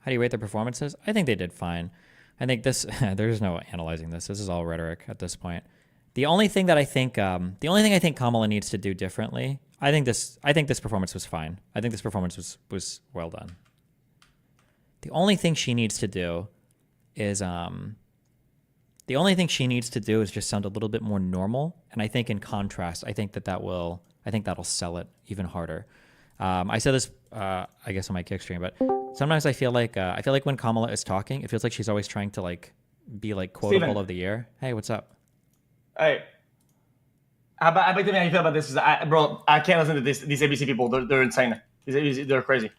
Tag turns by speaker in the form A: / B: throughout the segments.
A: How do you rate their performances? I think they did fine. I think this there's no analyzing this. This is all rhetoric at this point. The only thing I think Kamala needs to do differently. I think this performance was fine. I think this performance was well done. The only thing she needs to do is just sound a little bit more normal. And I think in contrast, I think that'll sell it even harder. I said this, I guess on my kick stream, but sometimes I feel like when Kamala is talking, it feels like she's always trying to like be like quotable
B: Steven.
A: of the year. Hey, what's up?
B: Hey, how about tell me how you feel about this? Bro, I can't listen to these ABC people. They're insane. They're crazy.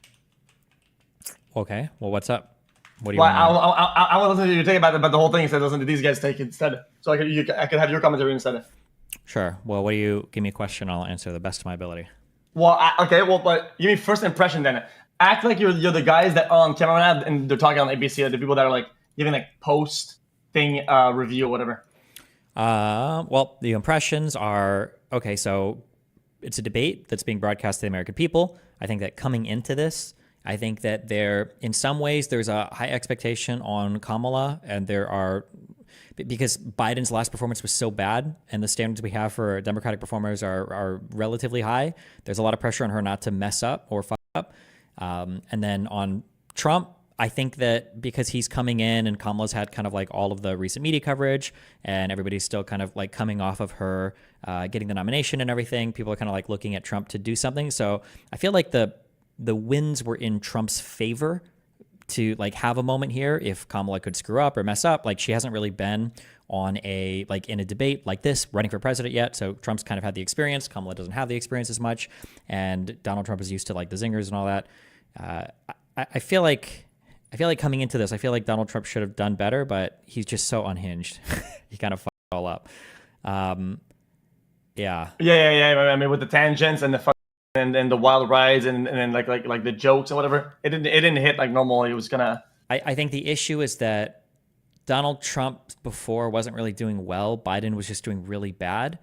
A: Okay, well, what's up? What do you
B: Well,
A: want?
B: I want to listen to you take about the whole thing instead of listen to these guys take it instead. So I could have your commentary instead.
A: Sure. Well, give me a question. I'll answer the best of my ability.
B: Well, but give me first impression then. Act like you're the guys that are on camera now and they're talking on ABC, the people that are like giving like post thing review or whatever.
A: Well, the impressions are okay. So it's a debate that's being broadcast to the American people. I think that coming into this, I think that in some ways, there's a high expectation on Kamala, and because Biden's last performance was so bad, and the standards we have for Democratic performers are relatively high. There's a lot of pressure on her not to mess up or fuck up. And then on Trump, I think that because he's coming in and Kamala's had kind of like all of the recent media coverage and everybody's still kind of like coming off of her getting the nomination and everything, people are kind of like looking at Trump to do something. So I feel like the wins were in Trump's favor to like have a moment here. If Kamala could screw up or mess up, like she hasn't really been in a debate like this running for president yet. So Trump's kind of had the experience. Kamala doesn't have the experience as much. And Donald Trump is used to like the zingers and all that. I feel like coming into this, I feel like Donald Trump should have done better, but he's just so unhinged. He kind of fucked it all up. Yeah.
B: I mean, with the tangents and the and the wild rides and then like the jokes and whatever, it didn't hit like normal. It was gonna.
A: I think the issue is that Donald Trump before wasn't really doing well. Biden was just doing really bad.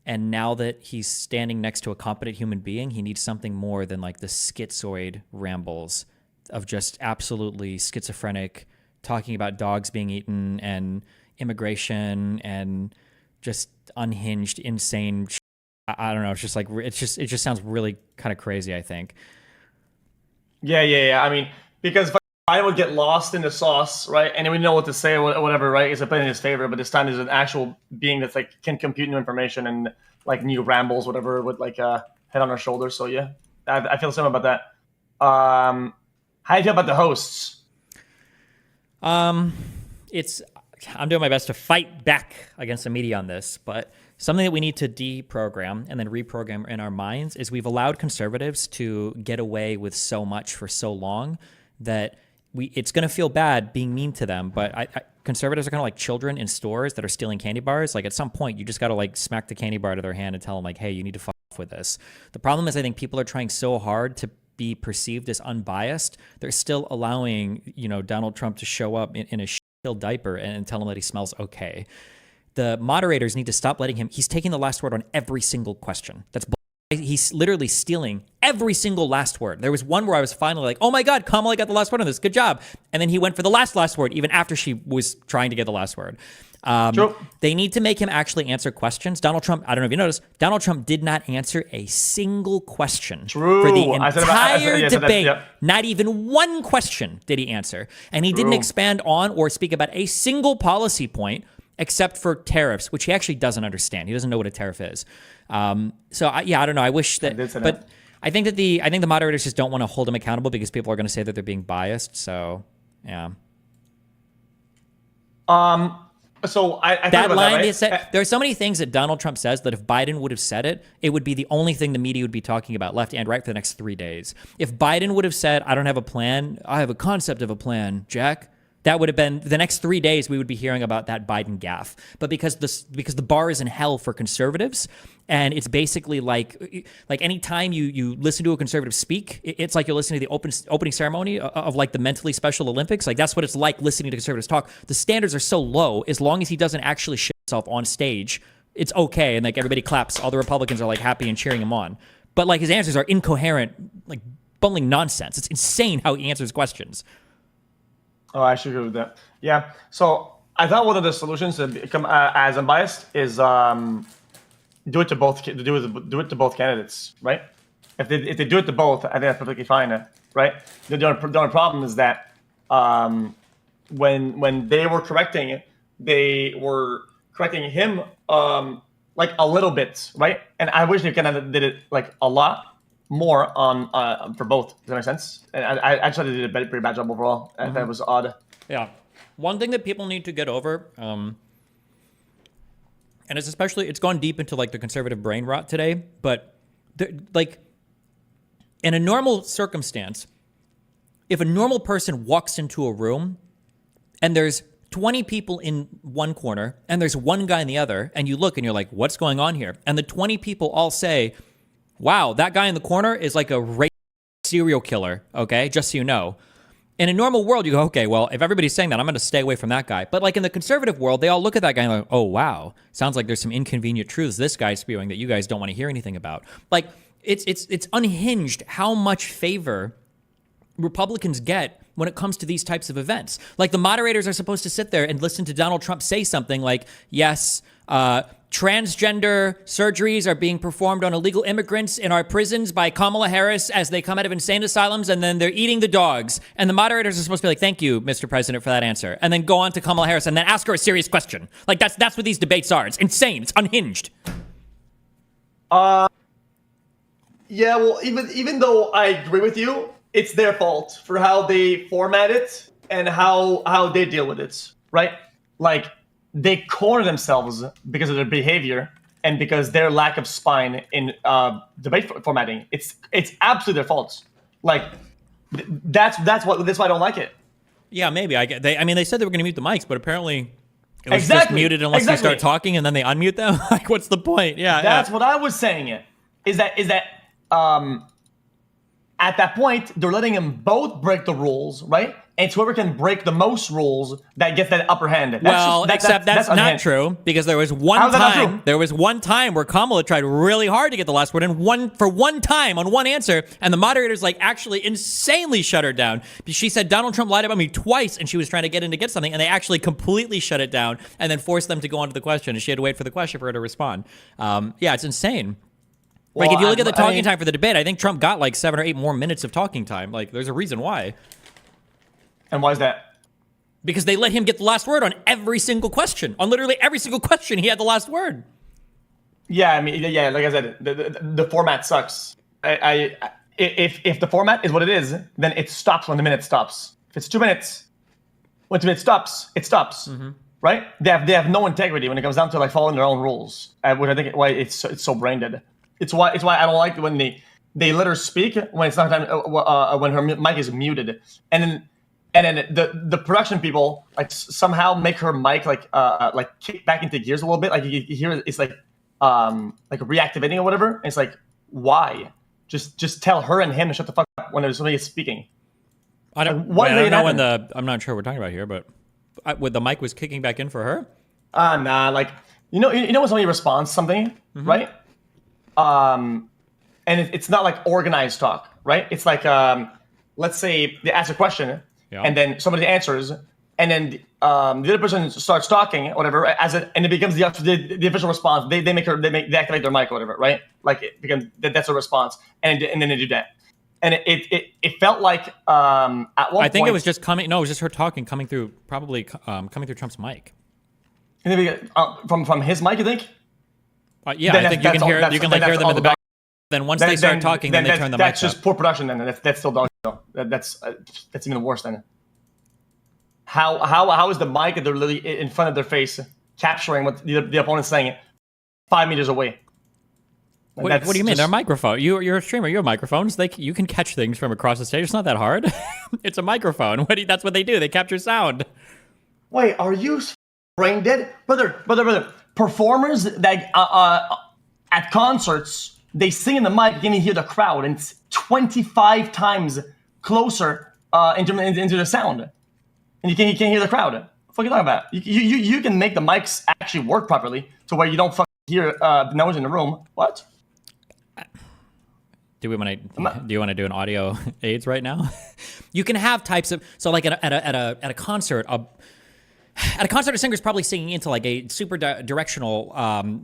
A: And now that he's standing next to a competent human being, he needs something more than like the schizoid rambles of just absolutely schizophrenic talking about dogs being eaten and immigration and just unhinged, insane. I don't know. It's just like it just sounds really kind of crazy, I think.
B: Yeah. I mean, because Biden would get lost in the sauce, right? And then we know what to say or whatever, right? It's a play in his favor, but this time there's an actual being that's like can compute new information and like new rambles, whatever, with like head on our shoulders. So yeah, I feel similar about that. How do you feel about the hosts?
A: I'm doing my best to fight back against the media on this, but something that we need to deprogram and then reprogram in our minds is we've allowed conservatives to get away with so much for so long that it's going to feel bad being mean to them. But conservatives are kind of like children in stores that are stealing candy bars. Like at some point, you just got to like smack the candy bar to their hand and tell them like, hey, you need to fuck off with this. The problem is I think people are trying so hard to be perceived as unbiased. They're still allowing, Donald Trump to show up in a shit diaper and tell him that he smells okay. The moderators need to stop letting him. He's taking the last word on every single question. He's literally stealing every single last word. There was one where I was finally like, oh my God, Kamala got the last word on this. Good job. And then he went for the last word, even after she was trying to get the last word. They need to make him actually answer questions. Donald Trump, I don't know if you noticed, Donald Trump did not answer a single question for the entire debate. Yep. Not even one question did he answer. And he didn't expand on or speak about a single policy point except for tariffs, which he actually doesn't understand. He doesn't know what a tariff is. I don't know. I wish that, but I think the moderators just don't want to hold him accountable because people are going to say that they're being biased. So, yeah.
B: So I
A: that line is said. There are so many things that Donald Trump says that if Biden would have said it, it would be the only thing the media would be talking about, left and right, for the next 3 days. If Biden would have said, "I don't have a plan. I have a concept of a plan, Jack," that would have been the next 3 days we would be hearing about that Biden gaffe. But because the bar is in hell for conservatives, and it's basically like any time you listen to a conservative speak, it's like you're listening to the opening ceremony of like the mentally special Olympics. Like that's what it's like listening to conservatives talk. The standards are so low. As long as he doesn't actually shit himself on stage, it's okay, and like everybody claps. All the Republicans are like happy and cheering him on. But like his answers are incoherent, like bumbling nonsense. It's insane how he answers questions.
B: Oh, I should agree with that. Yeah. So I thought one of the solutions to become as unbiased is do it to both do it to both candidates, right? If they do it to both, I think that's perfectly fine, right? The only problem is that when they were correcting, they were correcting him like a little bit, right? And I wish they kind of did it like a lot more on for both. Does that make sense? And I actually did a pretty bad job overall. I thought it was odd.
A: Yeah. One thing that people need to get over, and it's gone deep into like the conservative brain rot today, but like in a normal circumstance, if a normal person walks into a room and there's 20 people in one corner and there's one guy in the other, and you look and you're like, what's going on here? And the 20 people all say, wow, that guy in the corner is like a serial killer, okay? Just so you know. In a normal world, you go, okay, well, if everybody's saying that, I'm going to stay away from that guy. But like in the conservative world, they all look at that guy and go, oh, wow, sounds like there's some inconvenient truths this guy's spewing that you guys don't want to hear anything about. Like, it's unhinged how much favor Republicans get when it comes to these types of events. Like the moderators are supposed to sit there and listen to Donald Trump say something like, yes, transgender surgeries are being performed on illegal immigrants in our prisons by Kamala Harris as they come out of insane asylums, and then they're eating the dogs. And the moderators are supposed to be like, thank you, Mr. President, for that answer. And then go on to Kamala Harris and then ask her a serious question. Like that's what these debates are. It's insane. It's unhinged.
B: Yeah, well, even though I agree with you, it's their fault for how they format it and how they deal with it, right? Like they corner themselves because of their behavior and because their lack of spine in debate formatting. It's absolutely their fault. Like that's why I don't like it.
A: Yeah, maybe. They said they were going to mute the mics, but apparently it was just
B: Exactly.
A: muted unless you
B: Exactly.
A: start talking and then they unmute them. Like, what's the point? Yeah,
B: That's what I was saying. Is that at that point they're letting them both break the rules, right? And it's whoever can break the most rules that gets that upper hand.
A: Except that's not
B: unhinged.
A: true, because there was one
B: How's that not
A: time.
B: true?
A: There was one time where Kamala tried really hard to get the last word in for one time on one answer, and the moderators like actually insanely shut her down. She said Donald Trump lied about me twice, and she was trying to get in to get something, and they actually completely shut it down and then forced them to go on to the question, and she had to wait for the question for her to respond. Yeah, it's insane. Like, if you look at the talking time for the debate, I think Trump got like 7 or 8 more minutes of talking time. Like, there's a reason why.
B: And why is that?
A: Because they let him get the last word on every single question. On literally every single question, he had the last word.
B: Yeah, I mean, yeah, like I said, the format sucks. If the format is what it is, then it stops when the minute stops. If it's 2 minutes, when 2 minutes stops, it stops.
A: Mm-hmm.
B: Right? They have no integrity when it comes down to like following their own rules, which I think why it's so brain dead. It's why I don't like when they let her speak when it's not time when her mic is muted, and then the production people like somehow make her mic like kick back into gears a little bit. Like you hear it's like reactivating or whatever. And it's like, why? Just tell her and him to shut the fuck up when there's somebody speaking.
A: I don't know when I'm not sure what we're talking about here, but when the mic was kicking back in for her.
B: Nah, like you know when somebody responds to something, right? And it's not like organized talk, right? It's like let's say they ask a question, and then somebody answers, and then the other person starts talking, or whatever, and it becomes the official response. They activate their mic or whatever, right? Like it becomes that's a response, and then they do that. And it felt like at one point.
A: I think it was just coming. No, it was just her talking coming through, probably coming through Trump's mic.
B: And then from his mic, you think?
A: Yeah, I think you can hear them in the back. Then once they start talking, then they turn the mic up.
B: That's just poor production. Then that's still dog. That's even worse. Then how is the mic that they're literally in front of their face capturing what the opponent's saying 5 meters away?
A: What do you mean? They're a microphone. You're a streamer. You have microphones. You can catch things from across the stage. It's not that hard. It's a microphone. That's what they do. They capture sound.
B: Wait, are you brain dead, brother? Performers that at concerts they sing in the mic, you can hear the crowd, and it's 25 times closer into the sound, and you can't hear the crowd. What are you talking about? You can make the mics actually work properly to where you don't fucking hear the noise in the room. What?
A: Do you want to do an audio aids right now? You can have types of, so like at a concert, at a concert, a singer's probably singing into like a super directional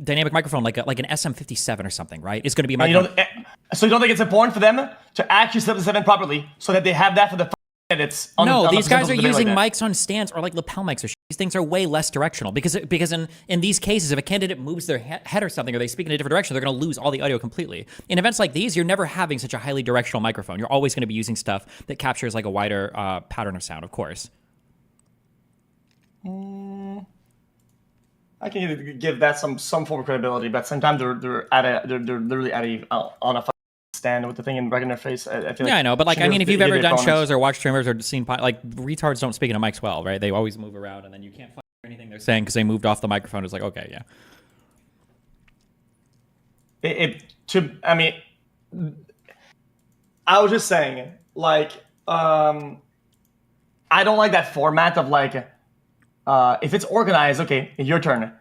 A: dynamic microphone, like an SM57 or something, right? It's going to be a microphone.
B: So you don't think it's important for them to actually set this event properly so that they have that for the edits?
A: No, these guys are using mics on stands or like lapel mics or shit. These things are way less directional because in these cases, if a candidate moves their head or something or they speak in a different direction, they're going to lose all the audio completely. In events like these, you're never having such a highly directional microphone. You're always going to be using stuff that captures like a wider pattern of sound, of course.
B: I can give that some form of credibility, but sometimes they're literally on a stand with the thing and right in their face. I feel
A: I know, but like, I mean, if you've ever done shows or watched streamers or seen, like, retards don't speak into mics well, right? They always move around, and then you can't find anything they're saying because they moved off the microphone. It's like, okay, yeah.
B: I was just saying, like, I don't like that format of like, if it's organized, okay, your turn.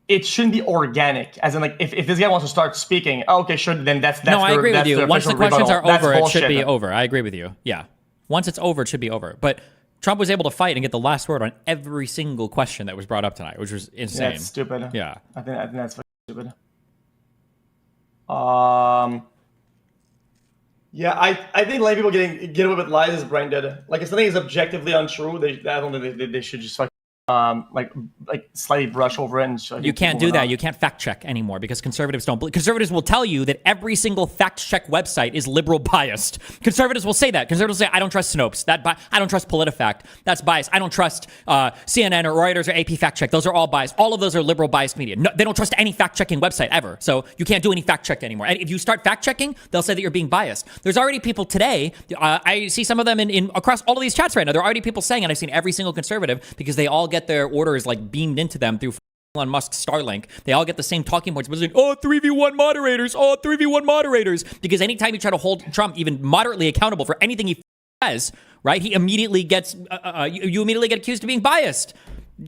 B: It shouldn't be organic, as in like if this guy wants to start speaking, okay, sure, then that's
A: no, I agree with you. Once the questions are over, it should be over. I agree with you. Yeah, once it's over, it should be over. But Trump was able to fight and get the last word on every single question that was brought up tonight, which was insane.
B: That's stupid.
A: Yeah,
B: I think that's stupid. Yeah, I think letting people get away with lies is brain dead. Like if something is objectively untrue, I don't think they should just like slightly brush over it. And
A: you can't do that. You can't fact check anymore because conservatives don't believe. Conservatives will tell you that every single fact check website is liberal biased. Conservatives will say that. Conservatives will say, I don't trust Snopes. I don't trust PolitiFact. That's biased. I don't trust CNN or Reuters or AP fact check. Those are all biased. All of those are liberal biased media. No, they don't trust any fact checking website ever. So you can't do any fact check anymore. And if you start fact checking, they'll say that you're being biased. There's already people today. I see some of them in across all of these chats right now. There are already people saying, and I've seen every single conservative because they all get their orders like beamed into them through Elon Musk's Starlink. They all get the same talking points. But it's like, 3v1 moderators. 3v1 moderators. Because anytime you try to hold Trump even moderately accountable for anything he says, right, he immediately gets, you immediately get accused of being biased.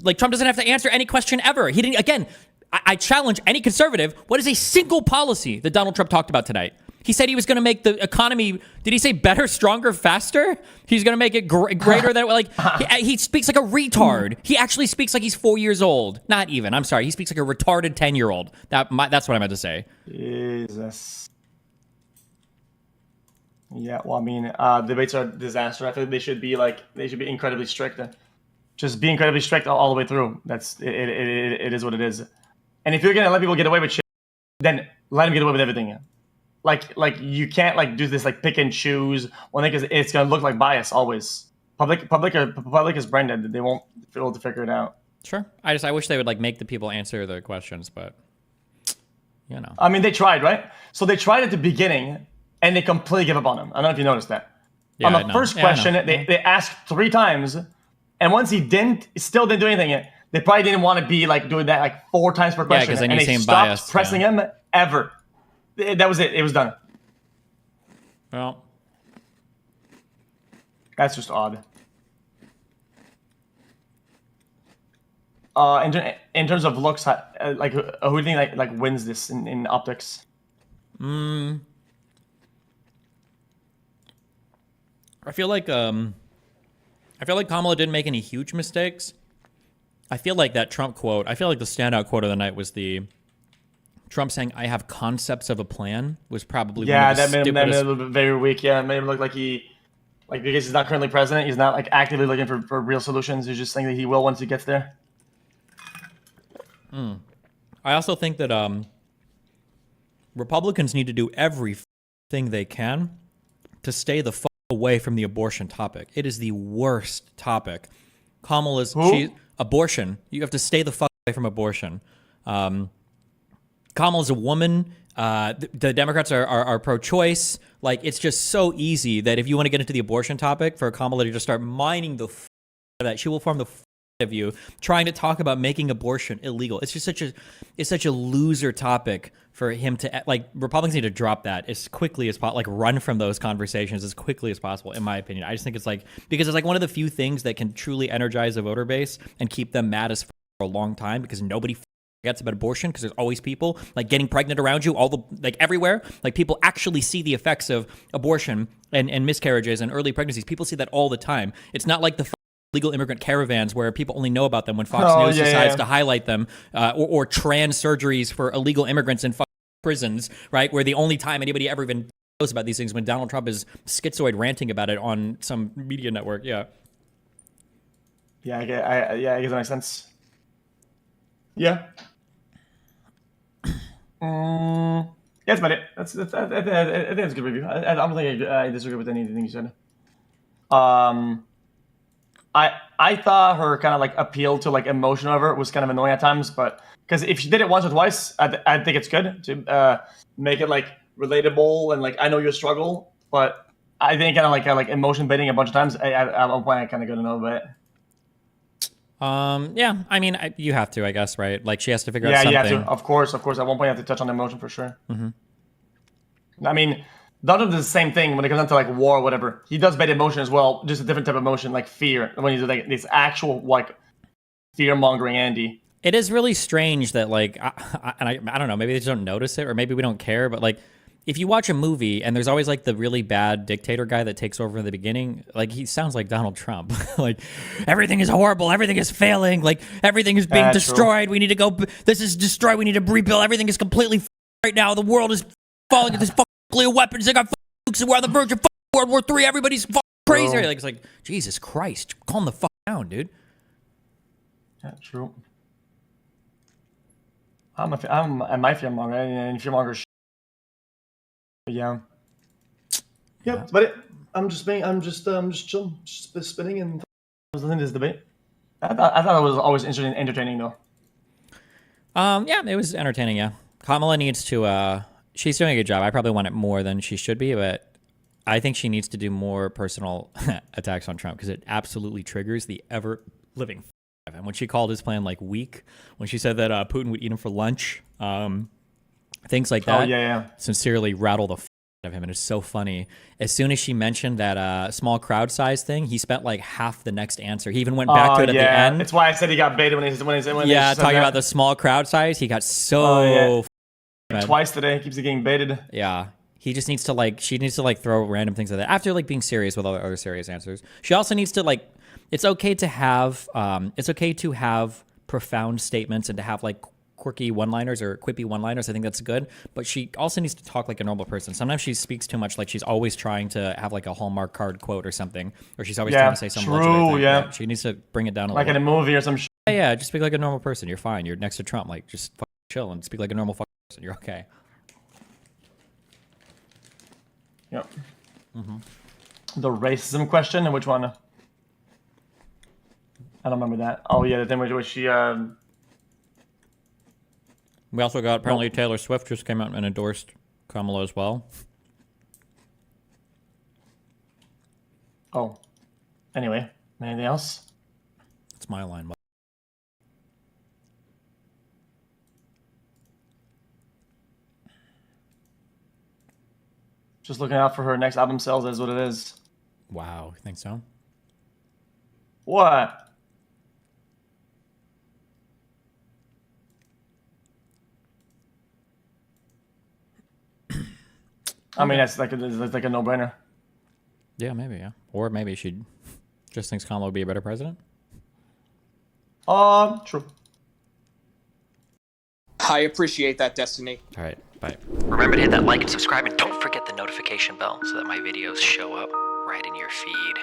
A: Like Trump doesn't have to answer any question ever. He didn't, again, I challenge any conservative. What is a single policy that Donald Trump talked about tonight? He said he was going to make the economy, did he say better, stronger, faster? He's going to make it greater than, like, he speaks like a retard. He actually speaks like he's 4 years old. Not even, I'm sorry. He speaks like a retarded 10-year-old. That's what I meant to say.
B: Jesus. Yeah, well, I mean, debates are a disaster. I feel like they should be incredibly strict. Just be incredibly strict all the way through. It is what it is. And if you're going to let people get away with shit, then let them get away with everything. Like you can't like do this like pick and choose one thing because it's gonna look like bias always. Public is brain dead. They won't be able to figure it out.
A: Sure. I wish they would like make the people answer the questions, but you know.
B: I mean, they tried, right? So they tried at the beginning and they completely give up on him. I don't know if you noticed that. Yeah, on the first question, they asked 3 times, and once he still didn't do anything. They probably didn't want to be like doing that like 4 times per question.
A: Yeah, because then you seem
B: stopped
A: biased.
B: Pressing him ever. That was it. It was done.
A: Well,
B: that's just odd. In terms of looks, like who do you think like wins this in optics?
A: I feel like Kamala didn't make any huge mistakes. I feel like that Trump quote. I feel like the standout quote of the night was the Trump saying, "I have concepts of a plan," was probably one of the
B: that made him a little bit very weak. Yeah, it made him look like because he's not currently president, he's not like actively looking for real solutions. He's just saying that he will once he gets there.
A: I also think that Republicans need to do everything they can to stay the fuck away from the abortion topic. It is the worst topic. Kamala's abortion. You have to stay the fuck away from abortion. Kamala's a woman. The Democrats are pro-choice. Like, it's just so easy that if you want to get into the abortion topic, for Kamala to just start mining the f of that, she will form the f of you trying to talk about making abortion illegal. It's just such a loser topic for him to, like, Republicans need to drop that as quickly as possible, like run from those conversations as quickly as possible, in my opinion. I just think it's like, because it's like one of the few things that can truly energize a voter base and keep them mad as f for a long time, because nobody gets about abortion because there's always people like getting pregnant around you, all the like everywhere. Like people actually see the effects of abortion and miscarriages and early pregnancies. People see that all the time. It's not like the legal immigrant caravans where people only know about them when Fox News decides to highlight them, or trans surgeries for illegal immigrants in prisons, right? Where the only time anybody ever even knows about these things when Donald Trump is schizoid ranting about it on some media network. Yeah.
B: Yeah, I guess that makes sense. Yeah. Yeah, that's about it. I think that's a good review. I don't think I disagree with anything you said. I thought her kind of like appeal to like emotion of it was kind of annoying at times, but because if she did it once or twice, I think it's good to make it like relatable and like I know your struggle. But I think kind of like emotion baiting a bunch of times. At one point, I kind of got to know about it.
A: Yeah, I mean, you have to, I guess, right? Like she has to figure out something.
B: Yeah, you have to. Of course. At one point, you have to touch on emotion for sure. I mean, Donald does the same thing when it comes down to like war or whatever. He does bait emotion as well, just a different type of emotion, like fear. When he's like this actual like fear mongering Andy.
A: It is really strange that like, I don't know, maybe they just don't notice it, or maybe we don't care, but like, if you watch a movie and there's always like the really bad dictator guy that takes over in the beginning, like he sounds like Donald Trump. Like everything is horrible, everything is failing, like everything is being destroyed. True. We need to go. This is destroyed. We need to rebuild. Everything is completely right now. The world is falling into this nuclear weapons. They got nukes, and we're on the verge of World War III. Everybody's crazy. Like it's like Jesus Christ, calm the fuck down, dude.
B: Yeah, true. I'm my fearmonger, and fearmonger. Yeah. Yep. But I'm just chilling, just spinning and listening to this debate. I thought it was always interesting, entertaining though.
A: Yeah, it was entertaining. Yeah, Kamala needs to. She's doing a good job. I probably want it more than she should be, but I think she needs to do more personal attacks on Trump because it absolutely triggers the ever living. And when she called his plan like weak, when she said that Putin would eat him for lunch. Things like that sincerely rattle the f out of him, and it's so funny. As soon as she mentioned that small crowd size thing, he spent like half the next answer. He even went back to it at the end.
B: That's why I said he got baited when he
A: talking about the small crowd size. He got so
B: twice today. He keeps getting baited.
A: Yeah, he just needs to like. She needs to like throw random things at that after like being serious with all the other serious answers. She also needs to like. It's okay to have. It's okay to have profound statements and to have like quirky one-liners or quippy one-liners. I think that's good, but she also needs to talk like a normal person. Sometimes she speaks too much, like she's always trying to have like a Hallmark card quote or something, or she's always trying to say something.
B: True, yeah.
A: She needs to bring it down a
B: like
A: little.
B: Like in a movie or some shit.
A: Yeah, just speak like a normal person. You're fine. You're next to Trump. Like, just chill and speak like a normal person. You're okay.
B: Yep. The racism question, and which one? I don't remember that. Oh yeah, the thing where she
A: We also got, apparently Taylor Swift just came out and endorsed Kamala as well.
B: Oh. Anyway, anything else?
A: That's my line.
B: Just looking out for her next album sales, is what it is.
A: Wow, you think so?
B: What? I mean, that's like a no-brainer.
A: Yeah, maybe, yeah. Or maybe she just thinks Kamala would be a better president.
B: True.
C: I appreciate that, Destiny.
A: All right, bye.
D: Remember to hit that like and subscribe, and don't forget the notification bell so that my videos show up right in your feed.